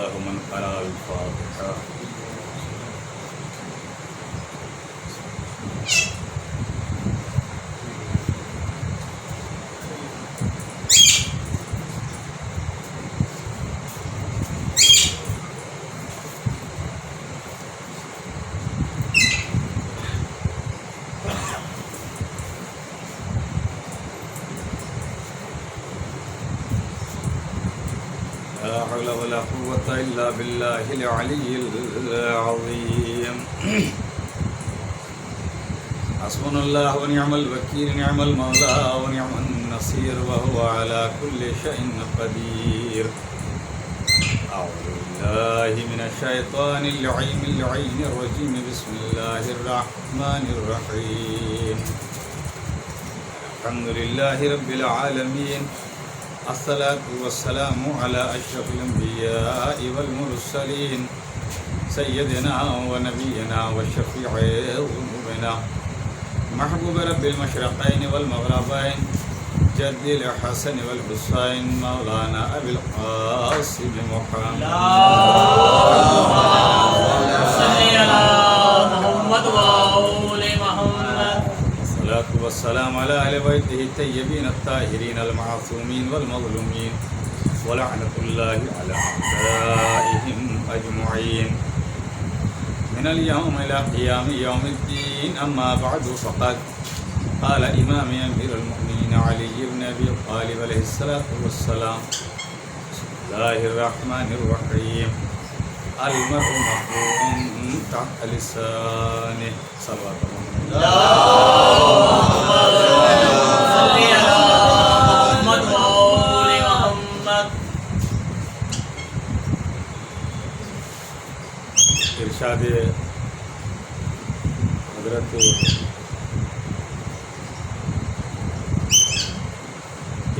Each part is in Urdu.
الله من قرأ الفاتحة. لا حول ولا قوة إلا بالله العلي العظيم. حسبنا الله ونعم الوكيل، نعم المولى ونعم النصير، وهو على كل شيء قدير. أعوذ بالله من الشيطان اللعين الرجيم. بسم الله الرحمن الرحيم. الحمد لله رب العالمين، الصلاة والسلام على أشرف الأنبياء والمرسلين، سيدنا ونبينا وشفيع ذنوبنا، محبوب رب المشرقين والمغربين، جد الحسن والحسين، مولانا أبي القاسم محمد. الصلاة والسلام على أهل بيته الطيبين الطاهرين المعصومين والمظلومين، ولعنة الله على أعدائهم أجمعين من اليوم إلى قيام يوم الدين. أما بعد، فقد قال إمام أمير المؤمنين علي بن أبي طالب عليه الصلاة والسلام: بسم الله الرحمن الرحيم. المرء مخبوء تحت لسانه. صلوات ارشاد حضرت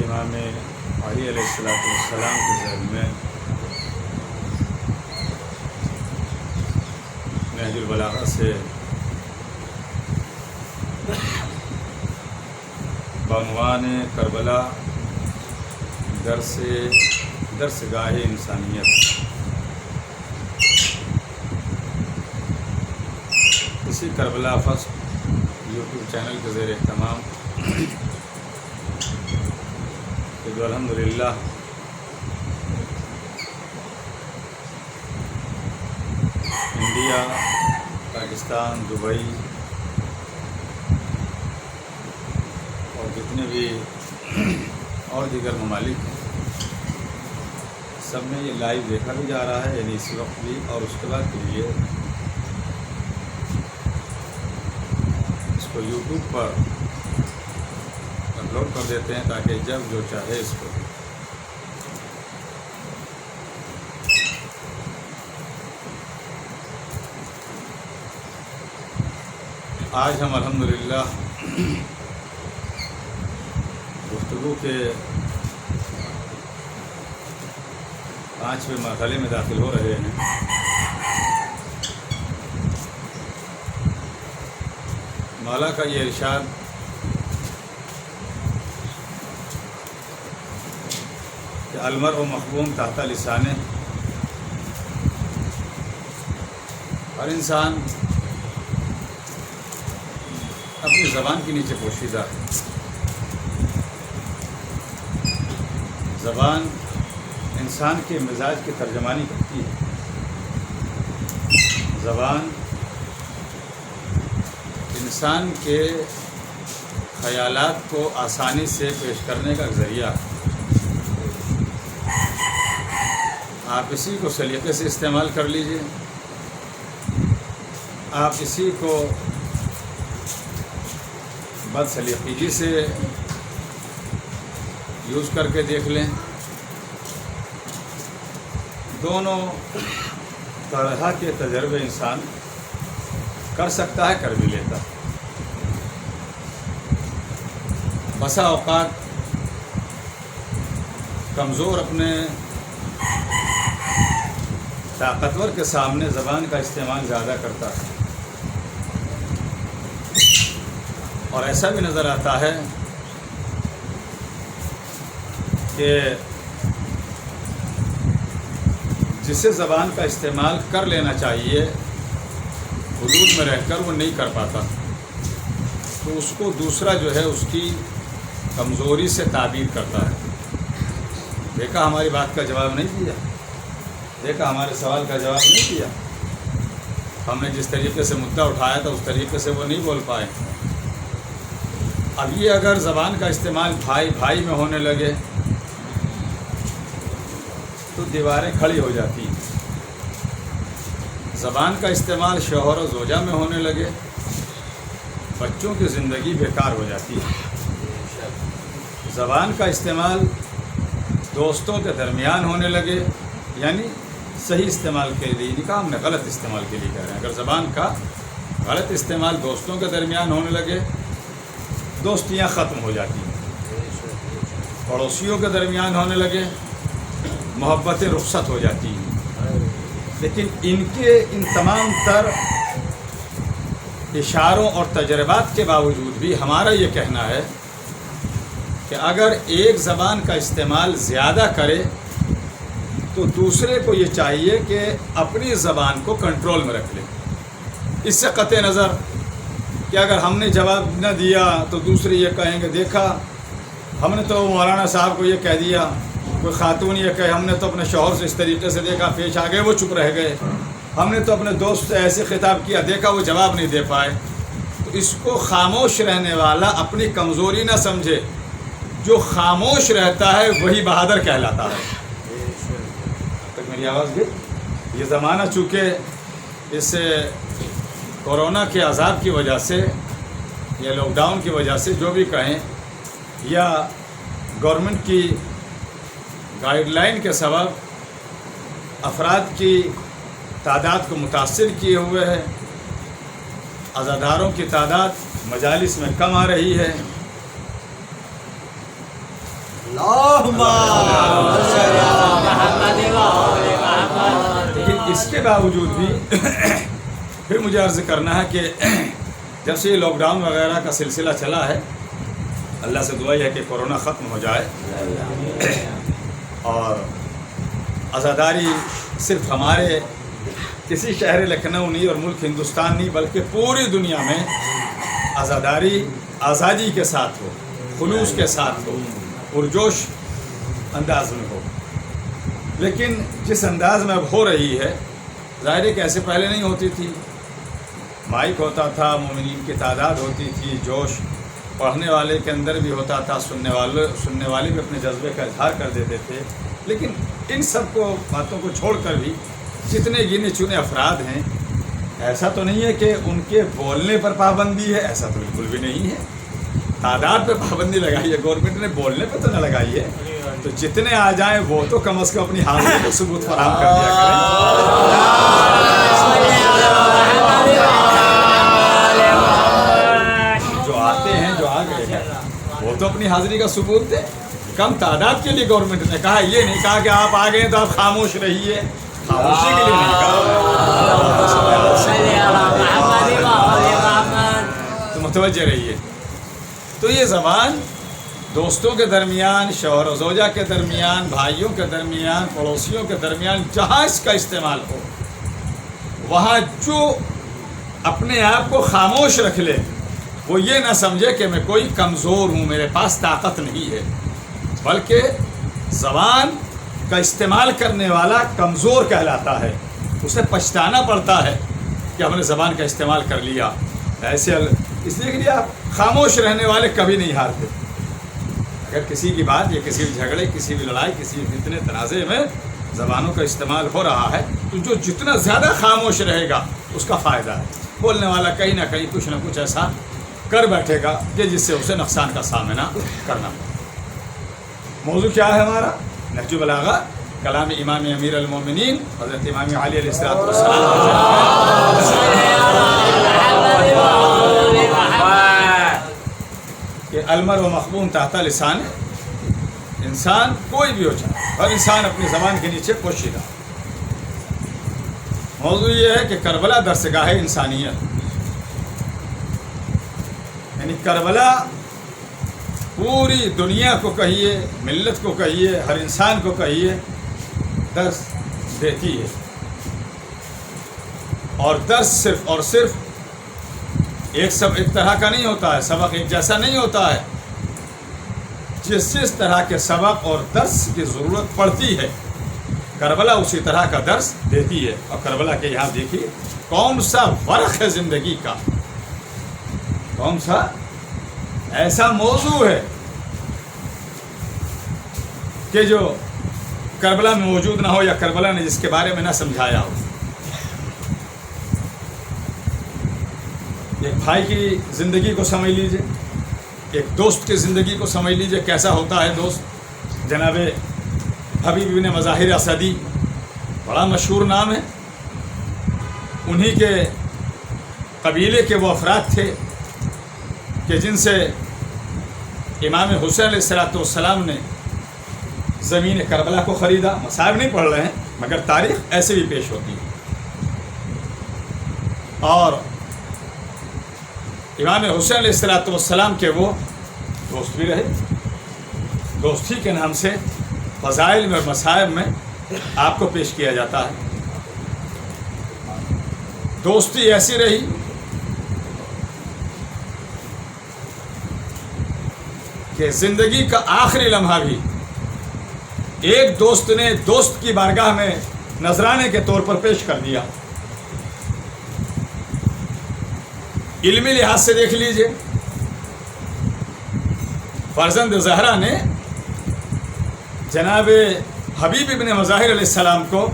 امام علی علیہ السلام کے ذہن میں نہج البلاغہ سے بعنوان کربلا درس گاہ انسانیت، اسی کربلا فرسٹ یوٹیوب چینل کے زیر اہتمام جو الحمدللہ انڈیا، پاکستان، دبئی اور جتنے بھی اور دیگر ممالک ہیں، سب میں یہ لائیو دیکھا بھی جا رہا ہے، یعنی اسی وقت بھی، اور اس کے بعد کے لیے اس کو یوٹیوب پر اپلوڈ کر دیتے ہیں تاکہ جب جو چاہے اس کو آج ہم الحمدللہ گفتگو کے 5ویں مرحلے میں داخل ہو رہے ہیں۔ مولا کا یہ ارشاد کہ المرء مخبوم تحت لسانہ، ہر انسان اپنی زبان کے نیچے پوشیدہ ہے۔ زبان انسان کے مزاج کی ترجمانی کرتی ہے۔ زبان انسان کے خیالات کو آسانی سے پیش کرنے کا ذریعہ ہے۔ آپ اسی کو سلیقے سے استعمال کر لیجئے، آپ اسی کو بد سلیقگی سے یوز کر کے دیکھ لیں، دونوں طرح کے تجربے انسان کر سکتا ہے، کر بھی لیتا ہے۔ بسا اوقات کمزور اپنے طاقتور کے سامنے زبان کا استعمال زیادہ کرتا ہے، اور ایسا بھی نظر آتا ہے کہ جسے زبان کا استعمال کر لینا چاہیے حدود میں رہ کر وہ نہیں کر پاتا، تو اس کو دوسرا جو ہے اس کی کمزوری سے تعبیر کرتا ہے۔ دیکھا ہماری بات کا جواب نہیں دیا، دیکھا ہمارے سوال کا جواب نہیں دیا، ہم نے جس طریقے سے مدعا اٹھایا تھا اس طریقے سے وہ نہیں بول پائے۔ اب یہ اگر زبان کا استعمال بھائی بھائی میں ہونے لگے تو دیواریں کھڑی ہو جاتی ہیں، زبان کا استعمال شوہر و زوجہ میں ہونے لگے بچوں کی زندگی بیکار ہو جاتی ہے، زبان کا استعمال دوستوں کے درمیان ہونے لگے، یعنی صحیح استعمال کے لیے نکاح ہم نے غلط استعمال کے لیے کہہ رہے ہیں، اگر زبان کا غلط استعمال دوستوں کے درمیان ہونے لگے دوستیاں ختم ہو جاتی ہیں، پڑوسیوں کے درمیان ہونے لگے محبتیں رخصت ہو جاتی ہیں۔ لیکن ان تمام تر اشاروں اور تجربات کے باوجود بھی ہمارا یہ کہنا ہے کہ اگر ایک زبان کا استعمال زیادہ کرے تو دوسرے کو یہ چاہیے کہ اپنی زبان کو کنٹرول میں رکھ لے۔ اس سے قطع نظر کہ اگر ہم نے جواب نہ دیا تو دوسرے یہ کہیں گے دیکھا ہم نے تو مولانا صاحب کو یہ کہہ دیا، کوئی خاتون یہ کہے ہم نے تو اپنے شوہر سے اس طریقے سے دیکھا پیش آ گئے وہ چپ رہ گئے، ہم نے تو اپنے دوست سے ایسے خطاب کیا دیکھا وہ جواب نہیں دے پائے۔ تو اس کو خاموش رہنے والا اپنی کمزوری نہ سمجھے، جو خاموش رہتا ہے وہی بہادر کہلاتا ہے۔ تک میری آواز گئی؟ یہ زمانہ چونکہ اس کورونا کے عذاب کی وجہ سے یا لاک ڈاؤن کی وجہ سے جو بھی کہیں یا گورنمنٹ کی گائیڈ لائن کے سبب افراد کی تعداد کو متاثر کیے ہوئے ہے، عزاداروں کی تعداد مجالس میں کم آ رہی ہے۔ لیکن اس کے باوجود بھی پھر مجھے عرض کرنا ہے کہ جب سے یہ لاک ڈاؤن وغیرہ کا سلسلہ چلا ہے اللہ سے دعا ہے کہ کورونا ختم ہو جائے اور عزاداری صرف ہمارے کسی شہر لکھنؤ نہیں اور ملک ہندوستان نہیں بلکہ پوری دنیا میں عزاداری آزادی کے ساتھ ہو، خلوص کے ساتھ ہو، پرجوش انداز میں ہو۔ لیکن جس انداز میں اب ہو رہی ہے ظاہر ہے کہ ایسے پہلے نہیں ہوتی تھی، مائک ہوتا تھا، مومنین کی تعداد ہوتی تھی، جوش پڑھنے والے کے اندر بھی ہوتا تھا، سننے والے بھی اپنے جذبے کا اظہار کر دیتے تھے۔ لیکن ان سب کو باتوں کو چھوڑ کر بھی جتنے گنے چنے افراد ہیں ایسا تو نہیں ہے کہ ان کے بولنے پر پابندی ہے، ایسا تو بالکل بھی نہیں ہے۔ تعداد پہ پابندی لگائی ہے گورنمنٹ نے، بولنے پہ تو نہ لگائی ہے، تو جتنے آ جائیں وہ تو کم از کم اپنی حاضری کو ثبوت فراہم کر دیا کریں۔ جو آتے ہیں جو آ گئے ہیں وہ تو اپنی حاضری کا ثبوت دے۔ کم تعداد کے لیے گورنمنٹ نے کہا، یہ نہیں کہا کہ آپ آ گئے ہیں تو آپ خاموش رہیے، خاموشی کے لیے نہیں کہا، تو متوجہ رہیے۔ تو یہ زبان دوستوں کے درمیان، شوہر و زوجہ کے درمیان، بھائیوں کے درمیان، پڑوسیوں کے درمیان جہاں اس کا استعمال ہو وہاں جو اپنے آپ کو خاموش رکھ لے وہ یہ نہ سمجھے کہ میں کوئی کمزور ہوں، میرے پاس طاقت نہیں ہے، بلکہ زبان کا استعمال کرنے والا کمزور کہلاتا ہے، اسے پچھتانا پڑتا ہے کہ ہم نے زبان کا استعمال کر لیا۔ ایسے اس لیے کہ آپ خاموش رہنے والے کبھی نہیں ہارتے۔ اگر کسی کی بات یا کسی بھی جھگڑے، کسی بھی لڑائی، کسی بھی فتنے تنازع میں زبانوں کا استعمال ہو رہا ہے تو جو جتنا زیادہ خاموش رہے گا اس کا فائدہ ہے۔ بولنے والا کہیں نہ کہیں کچھ نہ کچھ ایسا کر بیٹھے گا کہ جس سے اسے نقصان کا سامنا کرنا پڑے۔ موضوع کیا ہے ہمارا؟ نہج البلاغہ، کلام امام امیر المومنین حضرت امام علی علیہ السلام کہ المر و مخبون تحت لسان، انسان کوئی بھی ہو چاہے ہر انسان اپنی زبان کے نیچے پوشیدہ۔ موضوع یہ ہے کہ کربلا درسگاہ انسانیت، یعنی کربلا پوری دنیا کو کہیے، ملت کو کہیے، ہر انسان کو کہیے، دیتی ہے. اور درس صرف اور صرف ایک طرح کا نہیں ہوتا ہے، سبق ایک جیسا نہیں ہوتا ہے. جس طرح کے سبق اور درس کی ضرورت پڑتی ہے کربلا اسی طرح کا درس دیتی ہے. اور کربلا کے یہاں دیکھیے کون سا ورق ہے زندگی کا، کون سا ایسا موضوع ہے کہ جو کربلا میں موجود نہ ہو یا کربلا نے جس کے بارے میں نہ سمجھایا ہو. ایک بھائی کی زندگی کو سمجھ لیجئے، ایک دوست کی زندگی کو سمجھ لیجئے کیسا ہوتا ہے دوست. جناب حبیب بن مظاہر اسدی بڑا مشہور نام ہے. انہی کے قبیلے کے وہ افراد تھے کہ جن سے امام حسین علیہ السلام نے زمین کربلا کو خریدا. مصائب نہیں پڑھ رہے ہیں مگر تاریخ ایسے بھی پیش ہوتی ہے. اور امام حسین علیہ السلام کے وہ دوست بھی رہے. دوستی کے نام سے فضائل میں اور مصائب میں آپ کو پیش کیا جاتا ہے. دوستی ایسی رہی کہ زندگی کا آخری لمحہ بھی ایک دوست نے دوست کی بارگاہ میں نذرانے کے طور پر پیش کر دیا. علمی لحاظ سے دیکھ لیجئے، فرزند زہرا نے جناب حبیب ابن مظاہر علیہ السلام کو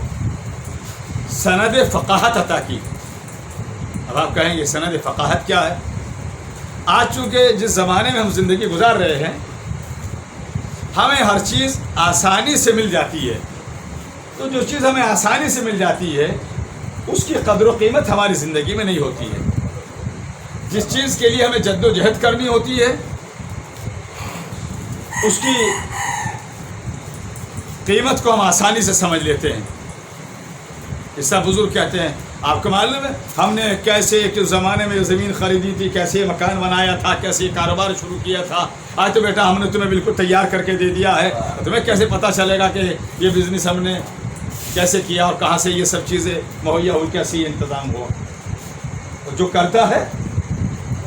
سند فقاہت عطا کی. اب آپ کہیں گے سند فقاہت کیا ہے؟ آج چونکہ جس زمانے میں ہم زندگی گزار رہے ہیں ہمیں ہر چیز آسانی سے مل جاتی ہے، تو جو چیز ہمیں آسانی سے مل جاتی ہے اس کی قدر و قیمت ہماری زندگی میں نہیں ہوتی ہے. جس چیز کے لیے ہمیں جد و جہد کرنی ہوتی ہے اس کی قیمت کو ہم آسانی سے سمجھ لیتے ہیں. اس طرح بزرگ کہتے ہیں آپ کو معلوم ہے ہم نے کیسے ایک زمانے میں زمین خریدی تھی، کیسے یہ مکان بنایا تھا، کیسے یہ کاروبار شروع کیا تھا. آج تو بیٹا ہم نے تمہیں بالکل تیار کر کے دے دیا ہے، تمہیں کیسے پتہ چلے گا کہ یہ بزنس ہم نے کیسے کیا اور کہاں سے یہ سب چیزیں مہیا ہوئی، کیسے یہ انتظام ہوا. جو کرتا ہے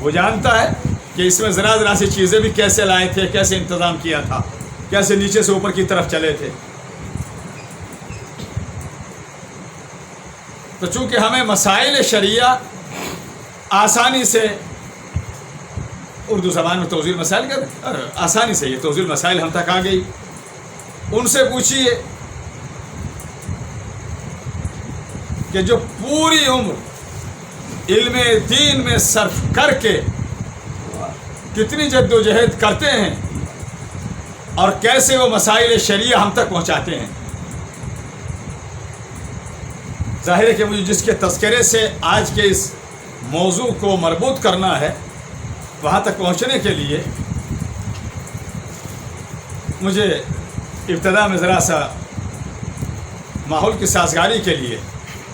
وہ جانتا ہے کہ اس میں ذرا ذرا سی چیزیں بھی کیسے لائے تھے، کیسے انتظام کیا تھا، کیسے نیچے سے اوپر کی طرف چلے تھے. تو چونکہ ہمیں مسائل شرعیہ آسانی سے، اردو زبان میں توضیح المسائل کہتے ہیں، آسانی سے یہ توضیح المسائل ہم تک آ گئی. ان سے پوچھیے کہ جو پوری عمر علم دین میں صرف کر کے کتنی جد و جہد کرتے ہیں اور کیسے وہ مسائل شرعیہ ہم تک پہنچاتے ہیں. ظاہر ہے کہ مجھے جس کے تذکرے سے آج کے اس موضوع کو مربوط کرنا ہے وہاں تک پہنچنے کے لیے مجھے ابتدا میں ذرا سا ماحول کی سازگاری کے لیے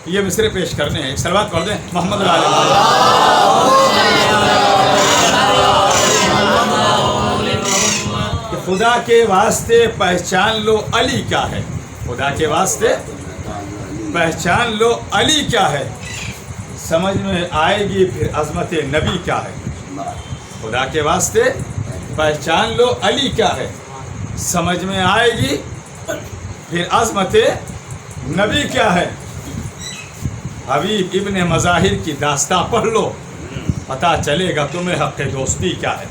یہ مصرعے پیش کرنے ہیں. ایک صلوات پڑھ دیں محمد علیہ. کہ خدا کے واسطے پہچان لو علی کیا ہے، خدا کے واسطے پہچان لو علی کیا ہے، سمجھ میں آئے گی پھر عظمت نبی کیا ہے. خدا کے واسطے پہچان لو علی کیا ہے، سمجھ میں آئے گی پھر عظمت نبی کیا ہے. حبیب ابن مظاہر کی داستان پڑھ لو پتہ چلے گا تمہیں حق دوستی کیا ہے.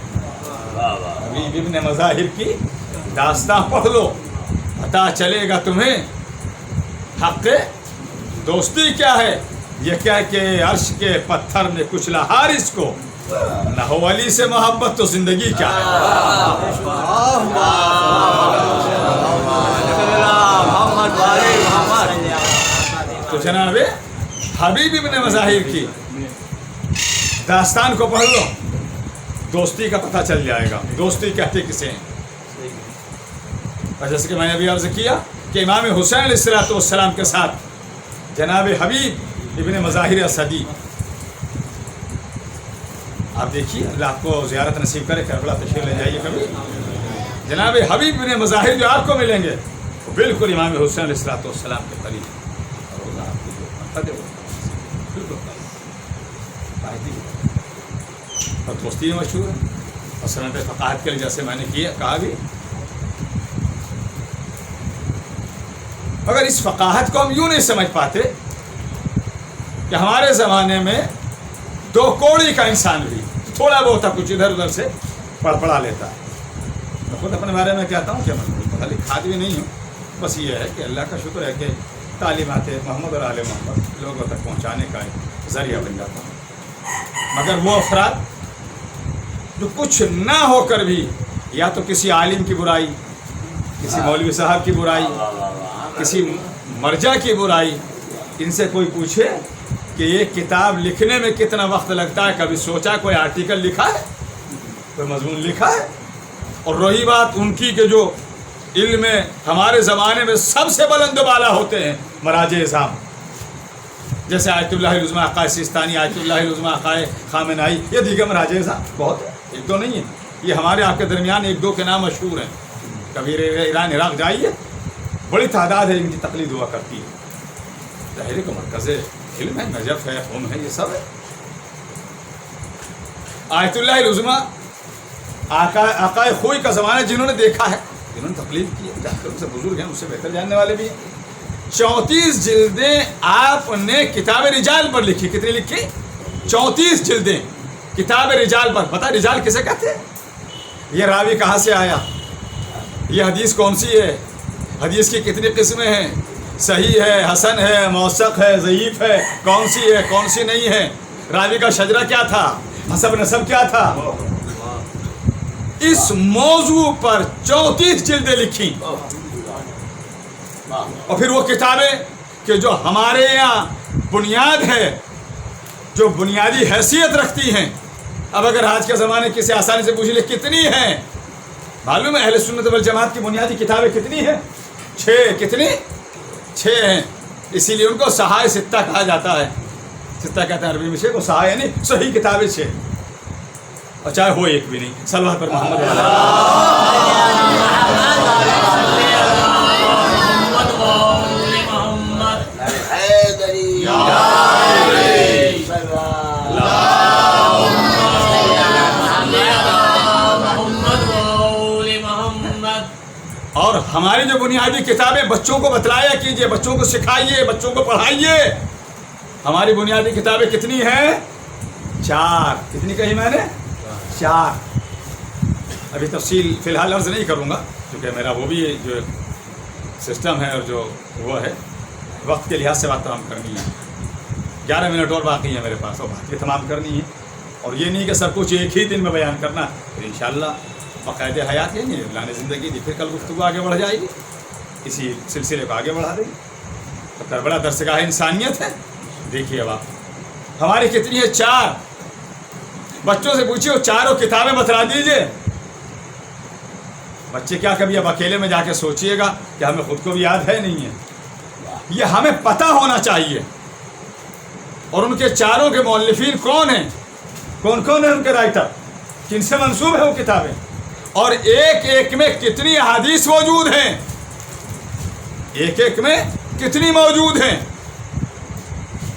حبیب ابن مظاہر کی داستان پڑھ لو پتہ چلے گا تمہیں حق دوستی کیا ہے. یہ کہہ کے عرش کے پتھر نے کچلا حارث کو، نہ ہو علی سے محبت تو زندگی کیا ہے. تو جناب حبیب ابن مظاہر کی داستان کو پڑھ لو دوستی کا پتہ چل جائے گا. دوستی کہتے کسے ہیں؟ اور جیسے کہ میں نے ابھی عرض کیا کہ امام حسین علیہ السلام کے ساتھ جناب حبیب ابن مظاہر اسدی، آپ دیکھیے اللہ آپ کو زیارت نصیب کرے، کربلا تشریف لے جائیے کبھی. جناب حبیب ابن مظاہر جو آپ کو ملیں گے وہ بالکل امام حسین علیہ السلام کے قریب. بالکل اور دوستی میں مشہور ہے اور صنعت فقاہت کے لیے جیسے میں نے کہا بھی، مگر اس فقاہت کو ہم یوں نہیں سمجھ پاتے کہ ہمارے زمانے میں 2 کوڑی کا انسان بھی تھوڑا بہت کچھ ادھر ادھر سے پڑھا لیتا ہے. میں خود اپنے بارے میں کہتا ہوں کہ میں پڑھا لکھا بھی نہیں ہوں، بس یہ ہے کہ اللہ کا شکر ہے کہ تعلیمات محمد اور آل محمد لوگوں تک پہنچانے کا ایک ذریعہ بن جاتا ہوں. مگر وہ افراد جو کچھ نہ ہو کر بھی یا تو کسی عالم کی برائی، کسی مولوی صاحب کی برائی، کسی مرجع کی برائی، ان سے کوئی پوچھے کہ یہ کتاب لکھنے میں کتنا وقت لگتا ہے، کبھی سوچا کوئی آرٹیکل لکھا ہے، کوئی مضمون لکھا ہے؟ اور رہی بات ان کی کہ جو علم ہمارے زمانے میں سب سے بلند و بالا ہوتے ہیں مراجع اعظام، جیسے آیت اللہ العظمی عقائد سیستانی، آیت اللہ العظمی عقائد خامنائی، یہ دیگر مراجع اعظام بہت ہے، 1-2 نہیں ہیں. یہ ہمارے آپ کے درمیان 1-2 کے نام مشہور ہیں. کبھی ایران عراق جائیے، بڑی تعداد ہے ان کی تقلید ہوا کرتی ہے. ظاہر کا مرکز علم ہے، نجف ہے، قم ہے، یہ سب ہے. آیت اللہ العظمی عقائد خوئی کا زمانہ جنہوں نے دیکھا ہے، جنہوں نے تقلید کی ہے، ان سے بزرگ ہیں، اس سے بہتر جاننے والے بھی ہیں. 34 جلدیں آپ نے کتاب رجال پر لکھی. کتنی لکھی؟ 34 جلدیں کتاب رجال پر. پتہ رجال کسے کہتے ہیں؟ یہ راوی کہاں سے آیا، یہ حدیث کون سی ہے، حدیث کی کتنی قسمیں ہیں، صحیح ہے، حسن ہے، موثق ہے، ضعیف ہے، کون سی ہے، کون سی نہیں ہے، راوی کا شجرہ کیا تھا، حسب نسب کیا تھا. اس موضوع پر 34 جلدیں لکھی. اور پھر وہ کتابیں کہ جو ہمارے یہاں بنیاد ہے، جو بنیادی حیثیت رکھتی ہیں. اب اگر آج کے زمانے کسی آسانی سے پوچھ لے کتنی ہیں، معلوم ہے اہل سنت والجماعت کی بنیادی کتابیں کتنی ہیں؟ 6. کتنی؟ 6 ہیں. اسی لیے ان کو صحائح ستہ کہا جاتا ہے. ستہ کہتے ہیں عربی میں 6 کو، صحائح یعنی صحیح کتابیں 6، اور چاہے ہو ایک بھی نہیں. صلوات پر محمد اور ہماری جو بنیادی کتابیں، بچوں کو بتلایا کیجئے، بچوں کو سکھائیے، بچوں کو پڑھائیے. ہماری بنیادی کتابیں کتنی ہیں؟ 4. کتنی کہی میں نے؟ 4. ابھی تفصیل فی الحال عرض نہیں کروں گا کیونکہ میرا وہ بھی جو سسٹم ہے اور جو وہ ہے وقت کے لحاظ سے بات تمام کرنی ہے. 11 منٹ اور باقی ہیں میرے پاس، اور بات بھی تمام کرنی ہے. اور یہ نہیں کہ سب کچھ ایک ہی دن میں بیان کرنا، پھر انشاءاللہ باقاعدہ حیات ہے نہیں، اللہ نے زندگی دی، پھر کل گفتگو آگے بڑھ جائے گی، اسی سلسلے کو آگے بڑھا دیں گے. تو کربلا درسگاہ انسانیت ہے. دیکھیے اب آپ ہماری کتنی ہے؟ 4. بچوں سے پوچھیے وہ چاروں کتابیں بتلا دیجئے. بچے کیا کبھی اب اکیلے میں جا کے سوچیے گا کہ ہمیں خود کو بھی یاد ہے نہیں ہے، یہ ہمیں پتہ ہونا چاہیے. اور ان کے چاروں کے مؤلفین کون ہیں، کون کون ہیں ان کے رائٹر، کن سے منسوب ہے وہ کتابیں، اور ایک ایک میں کتنی احادیث موجود ہیں، ایک ایک میں کتنی موجود ہیں.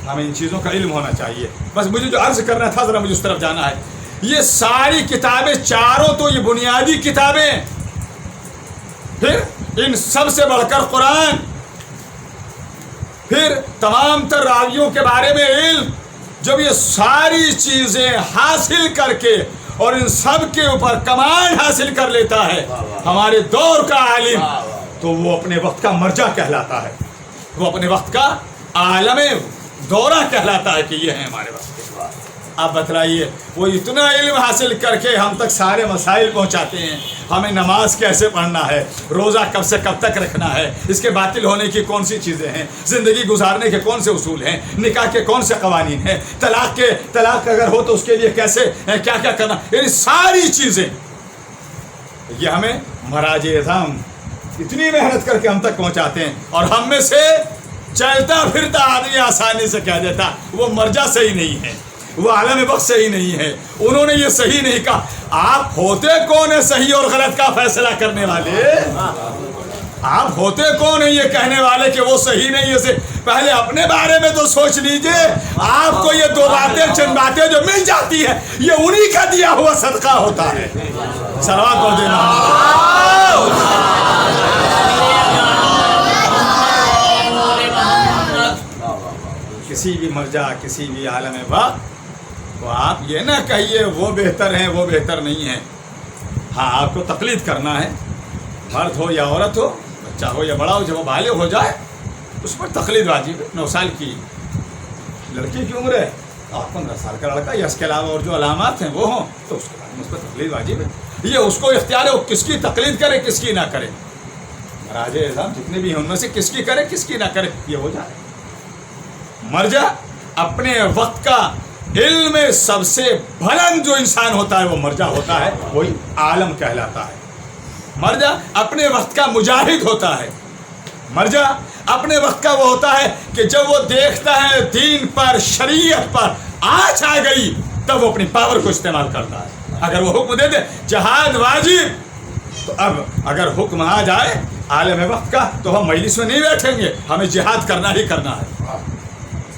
ہمیں ان چیزوں کا علم ہونا چاہیے. بس مجھے جو عرض کرنا تھا ذرا مجھے اس طرف جانا ہے. یہ ساری کتابیں چاروں تو یہ بنیادی کتابیں، پھر ان سب سے بڑھ کر قرآن، پھر تمام تر راویوں کے بارے میں علم. جب یہ ساری چیزیں حاصل کر کے اور ان سب کے اوپر کمانڈ حاصل کر لیتا ہے ہمارے دور کا عالم، تو وہ اپنے وقت کا مرجع کہلاتا ہے، وہ اپنے وقت کا عالم دورہ کہلاتا ہے کہ یہ ہیں ہمارے وقت کے. آپ بتلائیے وہ اتنا علم حاصل کر کے ہم تک سارے مسائل پہنچاتے ہیں. ہمیں نماز کیسے پڑھنا ہے، روزہ کب سے کب تک رکھنا ہے، اس کے باطل ہونے کی کون سی چیزیں ہیں، زندگی گزارنے کے کون سے اصول ہیں، نکاح کے کون سے قوانین ہیں، طلاق اگر ہو تو اس کے لیے کیسے کیا کیا کرنا، یعنی ساری چیزیں یہ ہمیں مراجع اعظام اتنی محنت کر کے ہم تک پہنچاتے ہیں. اور ہم میں سے چلتا پھرتا آدمی آسانی سے کہہ دیتا وہ مرجع صحیح نہیں ہے، وہ عالم وقت صحیح نہیں ہے، انہوں نے یہ صحیح نہیں کہا. آپ ہوتے کون ہیں صحیح اور غلط کا فیصلہ کرنے والے؟ آپ ہوتے کون ہیں یہ کہنے والے کہ وہ صحیح نہیں ہے؟ پہلے اپنے بارے میں تو سوچ لیجئے. آپ کو یہ دو باتیں چند باتیں جو مل جاتی ہے یہ انہی کا دیا ہوا صدقہ ہوتا ہے. صلوات پڑھ دینا. کسی بھی مرجع کسی بھی عالم وقت تو آپ یہ نہ کہیے وہ بہتر ہیں وہ بہتر نہیں ہیں. ہاں آپ کو تقلید کرنا ہے، مرد ہو یا عورت ہو، بچہ ہو یا بڑا ہو، جب وہ بالغ ہو جائے اس پر تقلید واجب ہے. 9 سال کی لڑکی کی عمر ہے اور 15 سال کا لڑکا یا اس کے علاوہ اور جو علامات ہیں وہ ہوں تو اس کے بعد اس پر تقلید واجب ہے. یہ اس کو اختیار ہے وہ کس کی تقلید کرے کس کی نہ کرے. مراجع اعظام جتنے بھی ہیں ان میں سے کس کی کرے کس کی نہ کرے یہ ہو جائے. مرجع اپنے وقت کا علم میں سب سے بلند جو انسان ہوتا ہے وہ مرجع ہوتا ہے، وہی عالم کہلاتا ہے. مرجع اپنے وقت کا مجاہد ہوتا ہے. مرجع اپنے وقت کا وہ ہوتا ہے کہ جب وہ دیکھتا ہے دین پر شریعت پر آنچ آ گئی تب وہ اپنی پاور کو استعمال کرتا ہے. اگر وہ حکم دے دے جہاد واجب تو اب اگر حکم آ جائے عالم وقت کا تو ہم مجلس میں نہیں بیٹھیں گے، ہمیں جہاد کرنا ہی کرنا ہے.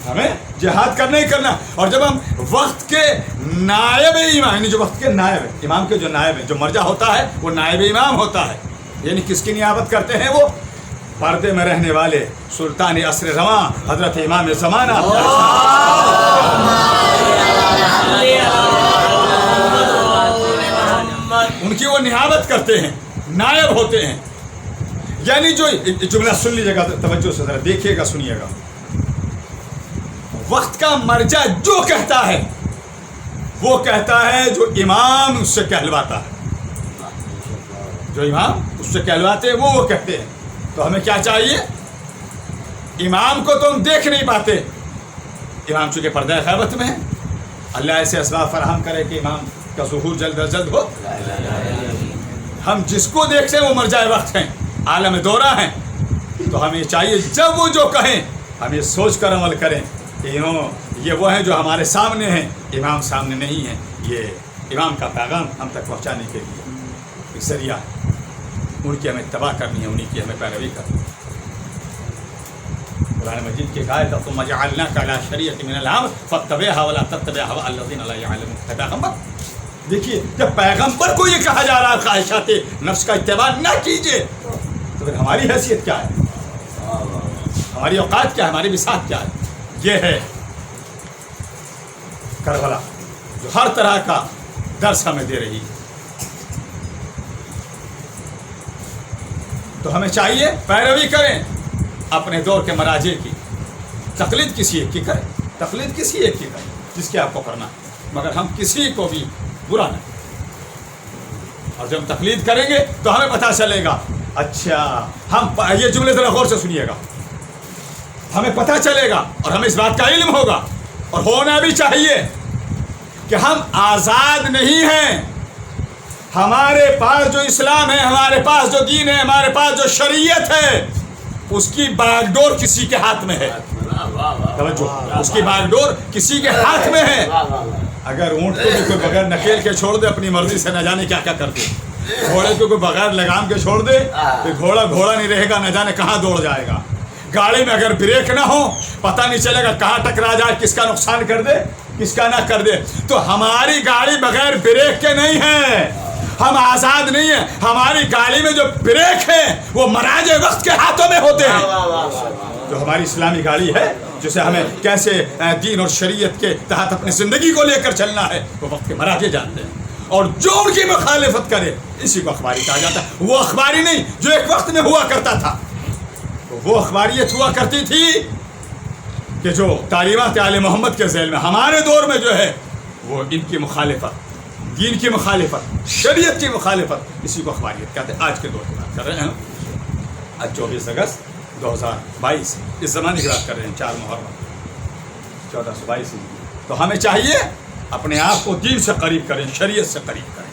ہمیں جہاد کرنا ہی کرنا. اور جب ہم وقت کے نائب امام یعنی جو وقت کے نائب ہے، امام کے جو نائب ہے، جو مرجع ہوتا ہے وہ نائب امام ہوتا ہے. یعنی کس کی نیابت کرتے ہیں؟ وہ پردے میں رہنے والے سلطان عصر رواں حضرت امام زمانہ ان کی وہ نیابت کرتے ہیں، نائب ہوتے ہیں. یعنی جو جملہ سن لیجیے گا توجہ سے ذرا دیکھیے گا سنیے گا. وقت کا مرجع جو کہتا ہے وہ کہتا ہے جو امام اس سے کہلواتا ہے. جو امام اس سے کہلواتے ہیں وہ کہتے ہیں. تو ہمیں کیا چاہیے؟ امام کو تو ہم دیکھ نہیں پاتے، امام چونکہ پردہ غیبت میں ہے. اللہ ایسے اسباب فراہم کرے کہ امام کا ظہور جلد از جلد ہو. ہم جس کو دیکھتے ہیں وہ مرجع وقت ہیں، عالم دورہ ہیں. تو ہمیں چاہیے جب وہ جو کہیں ہم یہ سوچ کر عمل کریں کہ یہ وہ ہیں جو ہمارے سامنے ہیں، امام سامنے نہیں ہیں. یہ امام کا پیغام ہم تک پہنچانے کے لیے ایک ذریعہ ہے. ان کی ہمیں اتباع کرنی ہے، انہی کی ہمیں پیروی کرنی ہے. قرآن مجید کی آیت ہے ثم جعلناک علی شریعۃ من الامر فاتبعها ولا تتبع هواء الذین لا یعلمون. پیغمبر دیکھیے جب پیغمبر کو یہ کہا جا رہا ہے خواہشات نفس کا اتباع نہ کیجیے تو پھر ہماری حیثیت کیا ہے؟ ہماری اوقات کیا ہے؟ ہماری بساط کیا ہے؟ یہ ہے کربلا جو ہر طرح کا درس ہمیں دے رہی ہے. تو ہمیں چاہیے پیروی کریں اپنے دور کے مراجع کی. تقلید کسی ایک کی کریں، تقلید کسی ایک کی کریں جس کی آپ کو کرنا ہے، مگر ہم کسی کو بھی برا نہیں. اور جب ہم تقلید کریں گے تو ہمیں پتہ چلے گا. اچھا ہم یہ جملے ذرا غور سے سنیے گا. ہمیں پتہ چلے گا اور ہمیں اس بات کا علم ہوگا اور ہونا بھی چاہیے کہ ہم آزاد نہیں ہیں. ہمارے پاس جو اسلام ہے، ہمارے پاس جو دین ہے، ہمارے پاس جو شریعت ہے، اس کی باغ ڈور کسی کے ہاتھ میں ہے. توجہ، اس کی باغ ڈور کسی کے ہاتھ میں ہے. اگر اونٹ کو بھی کوئی بغیر نکیل کے چھوڑ دے اپنی مرضی سے، نہ جانے کیا کیا کر دے. گھوڑے کو کوئی بغیر لگام کے چھوڑ دے تو گھوڑا نہیں رہے گا، نہ جانے کہاں دوڑ جائے گا. گاڑی میں اگر بریک نہ ہو پتہ نہیں چلے گا کہاں ٹکرا جائے، کس کا نقصان کر دے کس کا نہ کر دے. تو ہماری گاڑی بغیر بریک کے نہیں ہے، ہم آزاد نہیں ہیں. ہماری گاڑی میں جو بریک ہے وہ مراجع وقت کے ہاتھوں میں ہوتے ہیں. جو ہماری اسلامی گاڑی ہے جسے ہمیں کیسے دین اور شریعت کے تحت اپنی زندگی کو لے کر چلنا ہے وہ وقت کے مراجع جانتے ہیں. اور جو ان کی مخالفت کرے اسی کو اخباری کہا جاتا ہے. وہ اخباری نہیں جو ایک وقت میں ہوا کرتا تھا. وہ اخباریت ہوا کرتی تھی کہ جو تعلیمات آل محمد کے ذیل میں ہمارے دور میں جو ہے وہ ان کی مخالفت، دین کی مخالفت، شریعت کی مخالفت، اسی کو اخباریت کہتے ہیں. آج کے دور کی بات کر رہے ہیں. آج 24 اگست 2022 اس زمانے کی بات کر رہے ہیں. 4 محرم 1422. تو ہمیں چاہیے اپنے آپ کو دین سے قریب کریں، شریعت سے قریب کریں.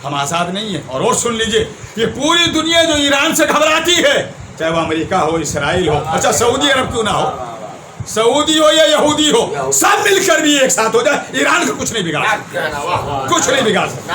ہم آزاد نہیں ہیں. اور سن لیجئے یہ پوری دنیا جو ایران سے گھبراتی ہے، چاہے وہ امریکہ ہو، اسرائیل ہو، اچھا سعودی عرب کیوں نہ ہو، سعودی ہو یا یہودی ہو، سب مل کر بھی ایک ساتھ ہو جائے ایران کو کچھ نہیں بگاڑ سکتا. کچھ نہیں بگاڑ سکتا.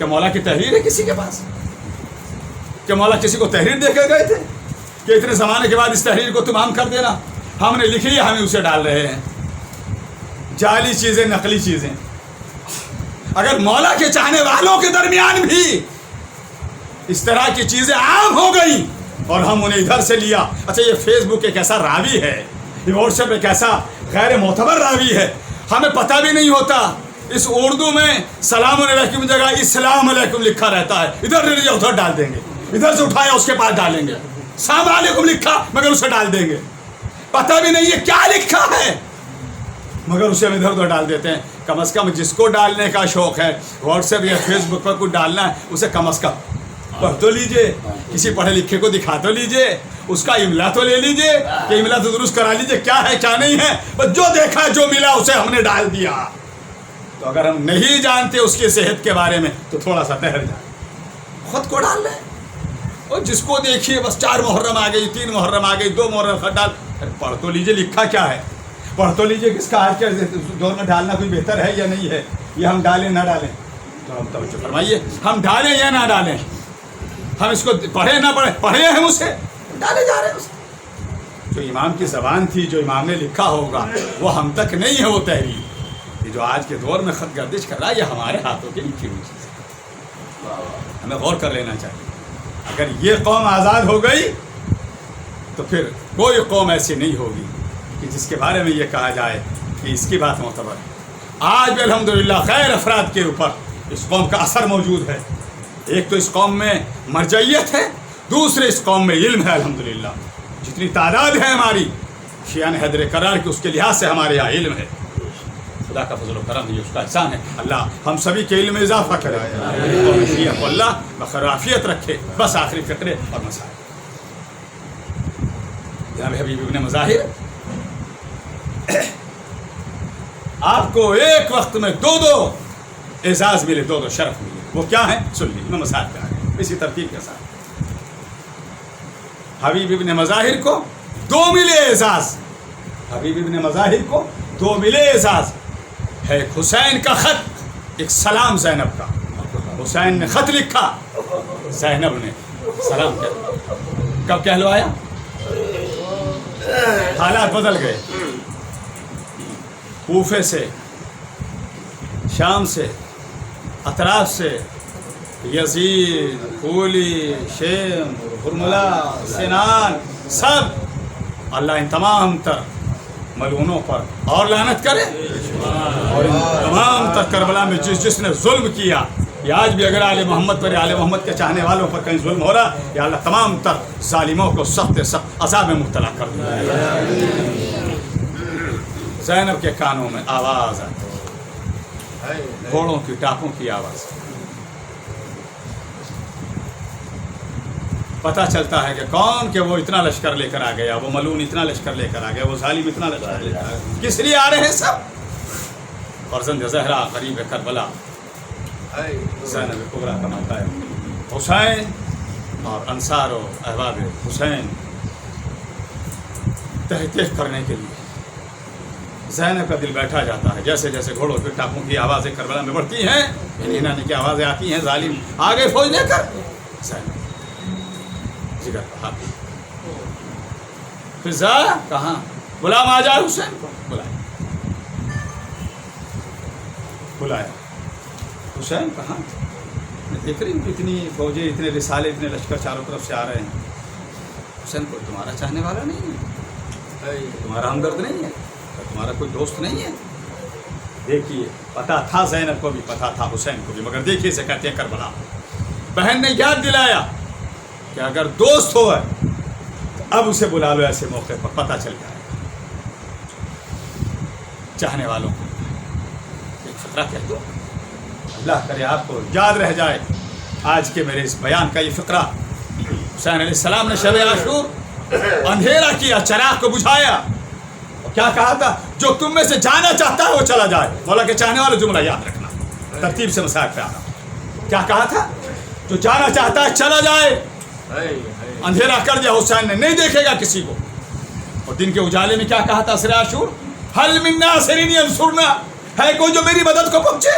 کہ مولا کی تحریر ہے کسی کے پاس؟ کہ مولا کسی کو تحریر دے کر گئے تھے کہ اتنے زمانے کے بعد اس تحریر کو تم عام کر دینا؟ ہم نے لکھی ہے، ہمیں اسے ڈال رہے ہیں، جعلی چیزیں، نقلی چیزیں۔ اگر مولا کے چاہنے والوں کے درمیان بھی اس طرح کی چیزیں عام ہو گئی اور ہم انہیں ادھر سے لیا، اچھا یہ فیس بک ایک ایسا راوی ہے، یہ واٹس ایپ ایک ایسا غیر معتبر راوی ہے، ہمیں پتہ بھی نہیں ہوتا، اس اردو میں سلام علیکم جگہ اسلام علیکم لکھا رہتا ہے، ادھر لے لیا ادھر ڈال دیں گے، ادھر سے اٹھایا اس کے پاس ڈالیں گے، سلام علیکم لکھا مگر اسے ڈال دیں گے، پتہ بھی نہیں ہے کیا لکھا ہے مگر اسے ہم ادھر ادھر ڈال دیتے ہیں۔ کم از کم جس کو ڈالنے کا شوق ہے واٹس ایپ یا فیس بک پر کچھ ڈالنا ہے، اسے کم از کم پڑھ تو لیجئے، کسی پڑھے لکھے کو دکھا تو لیجئے، اس کا املا تو لے لیجئے کہ املا تو درست کرا لیجئے، کیا ہے کیا نہیں ہے، بس جو دیکھا جو ملا اسے ہم نے ڈال دیا۔ تو اگر ہم نہیں جانتے اس کی صحت کے بارے میں تو تھوڑا سا ٹہر جائیں، خود کو ڈال لیں، اور جس کو دیکھیے بس 4 محرم آ گئی، 3 محرم آ گئی، 2 محرم خط ڈال، پڑھ تو لیجئے لکھا کیا ہے، پڑھ تو لیجئے کس کا آج کے دور میں ڈالنا کوئی بہتر ہے یا نہیں ہے، یہ ہم ڈالیں نہ ڈالیں، تو ہم توجہ فرمائیے، ہم ڈالیں یا نہ ڈالیں، ہم اس کو پڑھیں نہ پڑھیں، پڑھے ہیں اسے ڈالے جا رہے ہیں اسے۔ جو امام کی زبان تھی، جو امام نے لکھا ہوگا وہ ہم تک نہیں ہے وہ تحریر، یہ جو آج کے دور میں خط گردش کر رہا ہے یہ ہمارے ہاتھوں کی لکھی ہوئی چیز ہے، ہمیں غور کر لینا چاہیے۔ اگر یہ قوم آزاد ہو گئی تو پھر کوئی قوم ایسی نہیں ہوگی کہ جس کے بارے میں یہ کہا جائے کہ اس کی بات معتبر ہے۔ آج بھی الحمدللہ خیر افراد کے اوپر اس قوم کا اثر موجود ہے، ایک تو اس قوم میں مرجعیت ہے، دوسرے اس قوم میں علم ہے الحمدللہ، جتنی تعداد ہے ہماری شیعہ نے حیدر قرار کی اس کے لحاظ سے ہمارے یہاں علم ہے، خدا کا فضل و کرم ہے، اس کا احسان ہے، اللہ ہم سبھی کے علم میں اضافہ کرے اور شیعہ کو اللہ بخیر و عافیت رکھے۔ بس آخری فقرے اور مسائل، جناب حبیب ابن مظاہر، آپ کو ایک وقت میں 2 اعزاز ملے، 2 شرف ملے، وہ کیا ہیں سن لیجیے، میں مسائل پہ آ گیا اسی ترتیب کے ساتھ۔ حبیب ابن مظاہر کو 2 ملے اعزاز، حبیب ابن مظاہر کو 2 ملے اعزاز ہے۔ ایک حسین کا خط، ایک سلام زینب کا، حسین نے خط لکھا، زینب نے سلام کہا، کب کہلوایا؟ حالات بدل گئے، کوفے سے، شام سے، اطراف سے، یزید، کولی، شیم، ہرملا، سنان، سب اللہ ان تمام تر ملعونوں پر اور لعنت کرے، اور ان تمام تر کربلا میں جس نے ظلم کیا، یا آج بھی اگر آل محمد پر، آل محمد کے چاہنے والوں پر کہیں ظلم ہو رہا، یا اللہ تمام تر ظالموں کو سخت سخت عذاب میں مبتلا کر دے۔ زینب کے کانوں میں آواز آئی، گھوڑوں کی ٹاپوں کی آواز، پتہ چلتا ہے کہ کون کہ وہ اتنا لشکر لے کر آ گیا، وہ ملعون اتنا لشکر لے کر آ گیا، وہ ظالم اتنا لشکر لے کر آ گیا، کس لیے آ رہے ہیں سب؟ فرزند زہرا قریب کربلا، زینب کبریٰ کا ماتا ہے حسین، اور انصار و احباب حسین تحقیق کرنے کے لیے زینب کا دل بیٹھا جاتا ہے، جیسے جیسے گھوڑوں کے ٹاپوں کی آوازیں کربلا میں بڑھتی ہیں، انہی کی آوازیں آتی ہیں، ظالم آگے فوج لے کر، زینب جگر پر ہاتھ، فضا کہاں، غلام آ جائے، حسین کو بلایا، حسین کہاں، دیکھ رہی ہوں اتنی فوجیں، اتنے رسالے، اتنے لشکر چاروں طرف سے آ رہے ہیں، حسین کوئی تمہارا چاہنے والا نہیں ہے، تمہارا ہمدرد نہیں ہے، تمہارا کوئی دوست نہیں ہے؟ دیکھیے پتہ تھا، زینب کو بھی پتہ تھا، حسین کو بھی، مگر دیکھیے اسے کہتے ہیں کربلا، بہن نے یاد دلایا کہ اگر دوست ہو تو اب اسے بلا لو، ایسے موقع پر پتہ چل جائے چاہنے والوں کو۔ ایک فقرہ کہہ دو، اللہ کرے آپ کو یاد رہ جائے آج کے میرے اس بیان کا یہ فقرہ۔ حسین علیہ السلام نے شب عاشور اندھیرا کیا، چراغ کو بجھایا، اور کیا کہا تھا؟ جو تم میں سے جانا چاہتا ہے وہ چلا جائے۔ مولا کے چاہنے والے جملہ یاد رکھنا، ترتیب سے مسائل پہ آنا۔ کیا کہا تھا؟ جو جانا چاہتا ہے چلا جائے۔ اندھیرا کر دیا حسین نے، نہیں دیکھے گا کسی کو۔ اور دن کے اجالے میں کیا کہا تھا عصر عاشور؟ حل من ناصر ینصرنا، ہے کوئی جو میری مدد کو پہنچے؟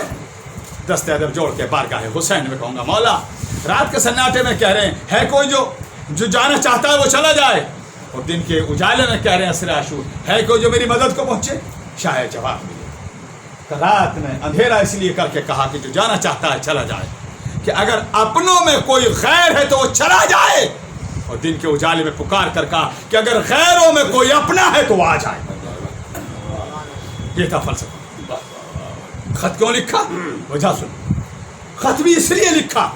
دست ادب جوڑ کے بارگاہ حسین میں کہوں گا مولا رات کے سناٹے میں کہہ رہے ہیں ہے کوئی جو جانا چاہتا ہے وہ چلا جائے، اور دن کے اجالے میں کہہ رہے ہیں عصر عاشور ہے کوئی جو میری مدد کو پہنچے، شاید جواب ملے۔ رات میں اندھیرا اس لیے کر کے کہا کہ جو جانا چاہتا ہے چلا جائے، کہ اگر اپنوں میں کوئی غیر ہے تو وہ چلا جائے، اور دن کے اجالے میں پکار کر کہا کہ اگر غیروں میں کوئی اپنا ہے تو وہ آ جائے۔ یہ تھا فلسفہ۔ خط کیوں لکھا؟ وجہ سن، خط بھی اس لیے لکھا،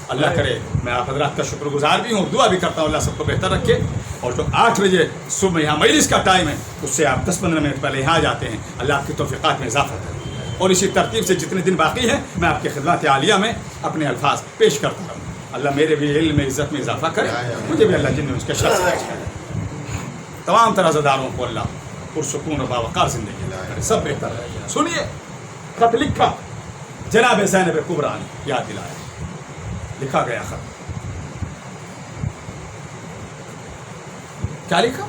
اللہ کرے میں آپ حضرات کا شکر گزار بھی ہوں اور دعا بھی کرتا ہوں اللہ سب کو بہتر رکھے، اور جو 8 بجے صبح یہاں مجلس کا ٹائم ہے اس سے آپ 10-15 منٹ پہلے یہاں جاتے ہیں، اللہ آپ کی توفیقات میں اضافہ کرے، اور اسی ترتیب سے جتنے دن باقی ہیں میں آپ کے خدمات عالیہ میں اپنے الفاظ پیش کرتا رہوں۔ اللہ میرے بھی علم میں عزت میں اضافہ کرے، مجھے بھی اللہ جن میں اس کے شخص کرے، تمام تنازع داروں کو اللہ پرسکون و باوقار زندگی کرے، سب بہتر رہے۔ سنیے خط لکھا، جناب زینب کبریٰ نے یاد دلایا، لکھا گیا خط، کیا لکھا؟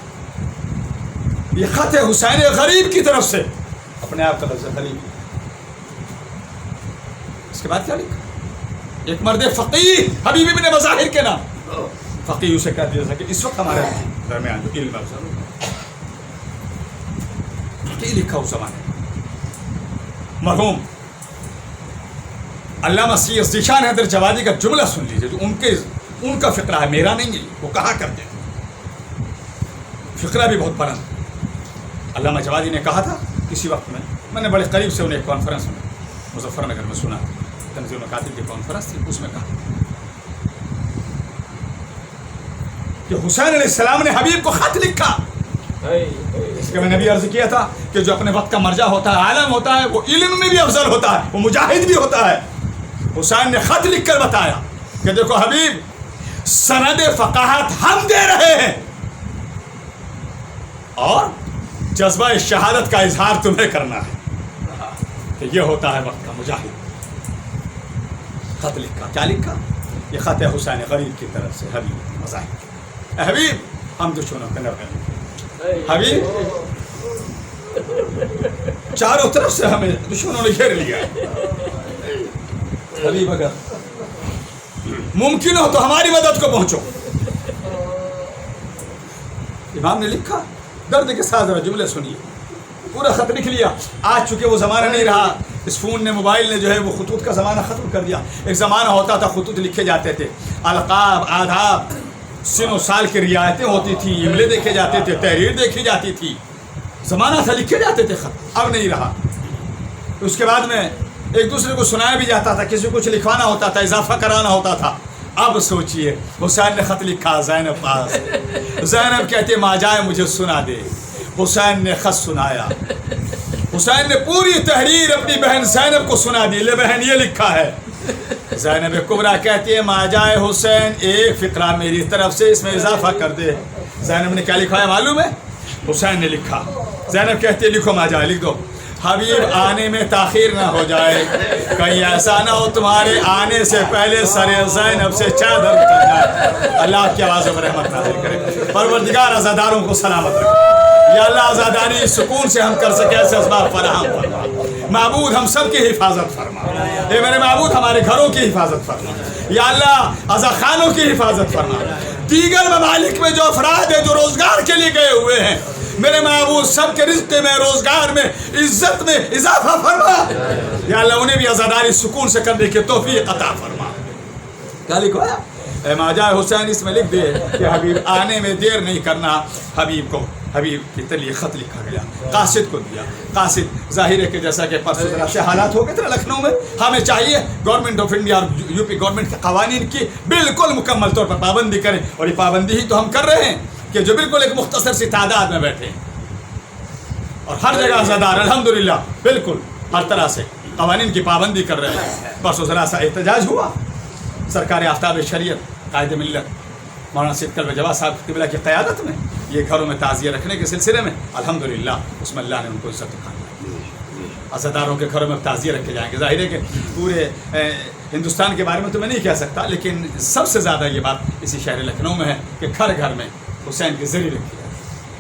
یہ خط ہے حسین غریب کی طرف سے، اپنے آپ کا لفظ غریب۔ اس کے بعد کیا لکھا؟ ایک مرد فقیہ حبیب ابن مظاہر کے نام، فقیہ اسے کہتے ہیں کہ اس وقت ہمارے درمیان جو علم افضل فقیہ لکھا اس زمانے مرحوم علامہ سید ذیشان حیدر جوادی کا جملہ سن لیجیے، جو ان کا فقرہ ہے، میرا نہیں ہے، وہ کہا کرتے ہیں، فقرہ بھی بہت بلند۔ علامہ جوادی نے کہا تھا کسی وقت میں نے بڑے قریب سے انہیں ایک کانفرنس میں مظفر نگر میں سنا، تنظیم مکاتب کی کانفرنس تھی، اس میں کہا کہ حسین علیہ السلام نے حبیب کو خط لکھا، اس کے میں نے بھی عرض کیا تھا کہ جو اپنے وقت کا مرجع ہوتا ہے، عالم ہوتا ہے، وہ علم میں بھی افضل ہوتا ہے، وہ مجاہد بھی ہوتا ہے۔ حسین نے خط لکھ کر بتایا کہ دیکھو حبیب، سند فقاہت ہم دے رہے ہیں اور جذبہ شہادت کا اظہار تمہیں کرنا ہے، کہ یہ ہوتا ہے وقت کا مجاہد۔ خط لکھا، کیا لکھا؟ یہ خط ہے حسین غریب کی طرف سے حبیب مظاہر۔ اے حبیب، ہم دشمنوں کے نر حبیب، چاروں طرف سے ہمیں دشمنوں نے گھیر لیا ہے، حبیب اگر ممکن ہو تو ہماری مدد کو پہنچو۔ امام نے لکھا، درد کے ساتھ ذرا جملے سنیے، پورا خط لکھ لیا۔ آج چونکہ وہ زمانہ نہیں رہا، اس فون نے، موبائل نے جو ہے وہ خطوط کا زمانہ ختم کر دیا۔ ایک زمانہ ہوتا تھا خطوط لکھے جاتے تھے، القاب، آداب، سن و سال کی رعایتیں ہوتی تھی، املے دیکھے جاتے تھے، تحریر دیکھی جاتی تھی، زمانہ تھا لکھے جاتے تھے خط، اب نہیں رہا۔ اس کے بعد میں ایک دوسرے کو سنایا بھی جاتا تھا، کسی کو کچھ لکھوانا ہوتا تھا، اضافہ کرانا ہوتا تھا۔ اب سوچئے حسین نے خط لکھا زینب پاس، زینب کہتے ماں جائے مجھے سنا دے، حسین نے خط سنایا، حسین نے پوری تحریر اپنی بہن زینب کو سنا دی، لے بہن یہ لکھا ہے۔ زینب کبریٰ کہتی ہے ماں جائے حسین ایک فقرہ میری طرف سے اس میں اضافہ کر دے۔ زینب نے کیا لکھا ہے معلوم ہے؟ حسین نے لکھا، زینب کہتی ہے لکھو ماں جائے، لکھ دو، حبیب آنے میں تاخیر نہ ہو جائے، کہیں ایسا نہ ہو تمہارے آنے سے پہلے سر زینب سے چادر اتر جائے۔ اللہ آپ کی آوازوں پر رحمت نازل کرے، پروردگار عزاداروں کو سلامت رکھے، یا اللہ عزاداری سکون سے ہم کر سکے ایسے اسباب فراہم فرما، معبود ہم سب کی حفاظت فرما، اے میرے معبود ہمارے گھروں کی حفاظت فرما، یا اللہ عزاخانوں کی حفاظت فرما، دیگر ممالک میں جو افراد ہیں جو روزگار کے لیے گئے ہوئے ہیں، میرے معبود سب کے رزق میں، روزگار میں، عزت میں اضافہ فرما، یا اللہ انہیں بھی عزاداری سکون سے کرنے کی توفیق عطا فرما۔ کیا لکھو ہے؟ اے ماجا حسین اس میں لکھ دے کہ حبیب آنے میں دیر نہیں کرنا۔ حبیب کو، حبیب کی تلیے خط لکھا گیا، قاصد کو دیا۔ قاصد ظاہر ہے کہ جیسا کہ پرسوں ذرا سے حالات ہو گئے تھے لکھنؤ میں، ہمیں چاہیے گورنمنٹ آف انڈیا اور یو پی گورنمنٹ کے قوانین کی بالکل مکمل طور پر پابندی کریں، اور یہ پابندی ہی تو ہم کر رہے ہیں کہ جو بالکل ایک مختصر سی تعداد میں بیٹھے ہیں، اور ہر جگہ عزادار الحمدللہ بالکل ہر طرح سے قوانین کی پابندی کر رہے ہیں۔ پرسوں ذرا سا احتجاج ہوا، سرکار آفتاب شریعت قائد ملت مولانا سید کلب جواد صاحب قبلہ کی قیادت میں یہ گھروں میں تعزیہ رکھنے کے سلسلے میں الحمدللہ اس میں اللہ نے ان کو عزت دکھائی، عزاداروں کے گھروں میں تعزیہ رکھے جائیں گے۔ ظاہر ہے کہ پورے ہندوستان کے بارے میں تو میں نہیں کہہ سکتا، لیکن سب سے زیادہ یہ بات اسی شہر لکھنؤ میں ہے کہ گھر گھر میں حسین کی زری رکھی ہے،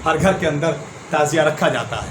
ہر گھر کے اندر تعزیہ رکھا جاتا ہے،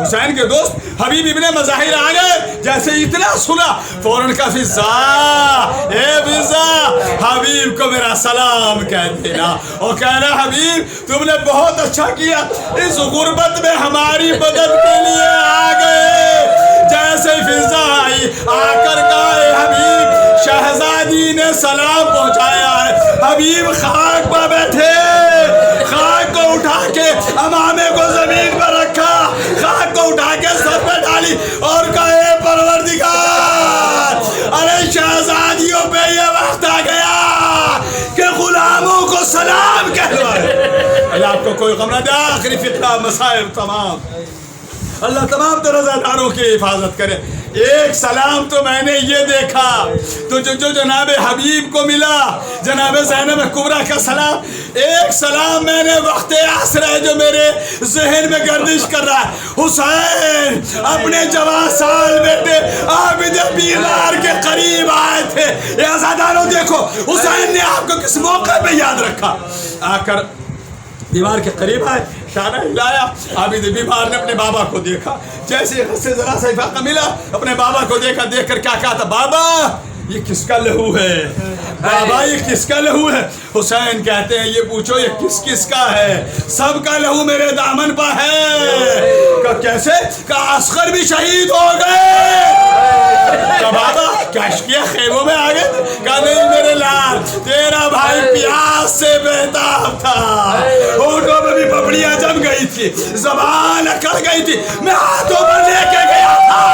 حسین کے دوست حبیب ابن مظاہر آ گئے، جیسے اتنا سنا فوراً کا فضا، اے فضا حبیب کو میرا سلام کہہ دینا اور کہنا حبیب تم نے بہت اچھا کیا، اس غربت میں ہماری مدد کے لیے آ گئے۔ جیسے فضا آئی آ کر کہا حبیب شہزادی نے سلام پہنچایا ہے۔ حبیب خاک پر بیٹھے، خاک کو اٹھا کے امامے کو زمین پر رکھا، خاک کو اٹھا کے سر پہ ڈالی اور کہا اے پروردگار، ارے شہزادیوں پہ یہ وقت آ گیا کہ غلاموں کو سلام کہلوائے۔ اللہ آپ کو کوئی غم نہ دے، آخری فتنہ مسائب تمام، اللہ تمام تو رضا داروں کی حفاظت کرے۔ ایک سلام تو میں نے یہ دیکھا تو جو جناب حبیب کو ملا، جناب زینب کبریٰ کا سلام، ایک سلام میں نے وقت عصر ہے جو میرے ذہن میں گردش کر رہا ہے۔ حسین اپنے جوان سال بیٹے عابد بیمار کے قریب آئے تھے۔ یہ آزادانوں دیکھو حسین نے آپ کو کس موقع پہ یاد رکھا، آ کر بیمار کے قریب آئے، اشارہ ہلایا، عابد بیمار نے اپنے بابا کو دیکھا، جیسے سے ذرا سا افاقہ ملا اپنے بابا کو دیکھا، دیکھ کر کیا کہا تھا، بابا یہ کس کا لہو ہے، بابا یہ کس کا لہو ہے؟ حسین کہتے ہیں یہ پوچھو یہ کس کس کا ہے، سب کا لہو میرے دامن پر ہے۔ کہ کیسے؟ کہ اصغر بھی شہید ہو گئے۔ کہ بابا کیا خیموں میں آ گئے؟ کہ نہیں میرے لال، تیرا بھائی پیاس سے بہتاب تھا، ہونٹوں میں بھی پپڑیاں جم گئی تھی، زبان اکڑ گئی تھی، میں ہاتھوں پر لے کے گیا تھا،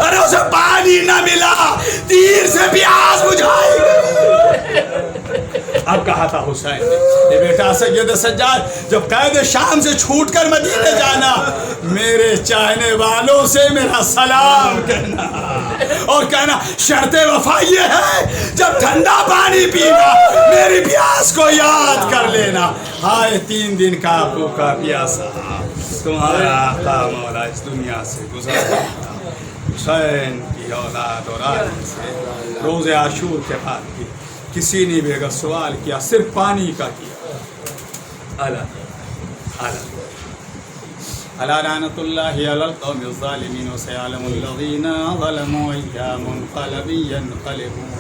ارے اسے پانی نہ ملا، تیر سے پیاس بجھائی گئی۔ اب کہا تھا حسین نے، یہ بیٹا سید سجاد جب قید شام سے چھوٹ کر مدینے جانا، میرے چاہنے والوں سے میرا سلام کہنا اور کہنا شرط وفا یہ ہے جب ٹھنڈا پانی پینا میری پیاس کو یاد کر لینا۔ ہائے 3 دن کا بھوکا پیاسا تمہارا آقا مولا اس دنیا سے گزر گیا۔ حسین کی اولاد اور آدمی سے روز عاشور کے بعد بھی کسی نے بھی اگر سوال کیا صرف پانی کا کیا۔ الا لعنۃ اللہ علی القوم الظالمین وسيعلم الذین ظلموا أي منقلب ينقلبون۔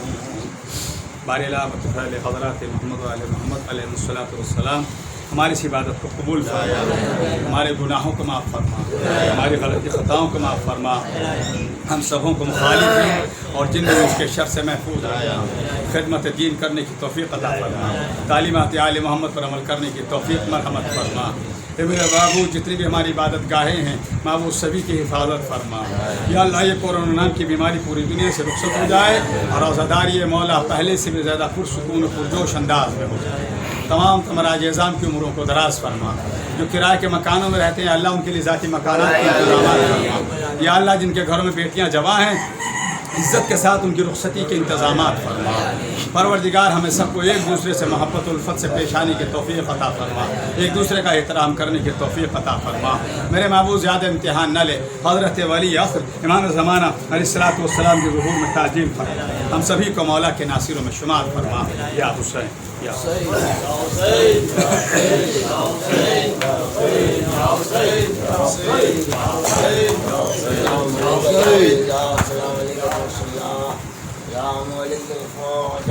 باری لا بطفال حضرات محمد وعلی محمد علیہ الصلوۃ والسلام ہماری اس عبادت کو قبول فرما، ہمارے گناہوں کو معاف فرما، ہماری غلطی خطاؤں کو معاف فرما، ہم سبوں کو مخالف ہیں اور جن میں اس کے شر سے محفوظ رہا، خدمت دین کرنے کی توفیق عطا فرما، تعلیمات آل محمد پر عمل کرنے کی توفیق مرحمت فرما۔ اے میرے بابو جتنی بھی ہماری عبادت گاہیں ہیں مابو سبھی کی حفاظت فرما۔ یا اللہ یہ کورونا نام کی بیماری پوری دنیا سے رخصت ہو جائے اور روزہ یہ مولا پہلے سے بھی زیادہ پرسکون و پرجوش انداز میں ہو جائے۔ تمام تمراج اعظام کی عمروں کو دراز فرما، جو کرائے کے مکانوں میں رہتے ہیں اللہ ان کے لیے ذاتی مکانات کے انتظامات فرما۔ یا اللہ جن کے گھروں میں بیٹیاں جواں ہیں عزت کے ساتھ ان کی رخصتی کے انتظامات فرما۔ پروردگار ہمیں سب کو ایک دوسرے سے محبت الفت سے پیش آنے کی توفیق عطا فرما، ایک دوسرے کا احترام کرنے کی توفیق عطا فرما۔ میرے محبوب زیادہ امتحان نہ لے، حضرت ولی عصر امام زمانہ علیہ الصلوۃ والسلام کے ظہور میں تعظیم فرما، ہم سبھی کو مولا کے ناصروں میں شمار فرما۔ یا حسین یا يا مولد الفوت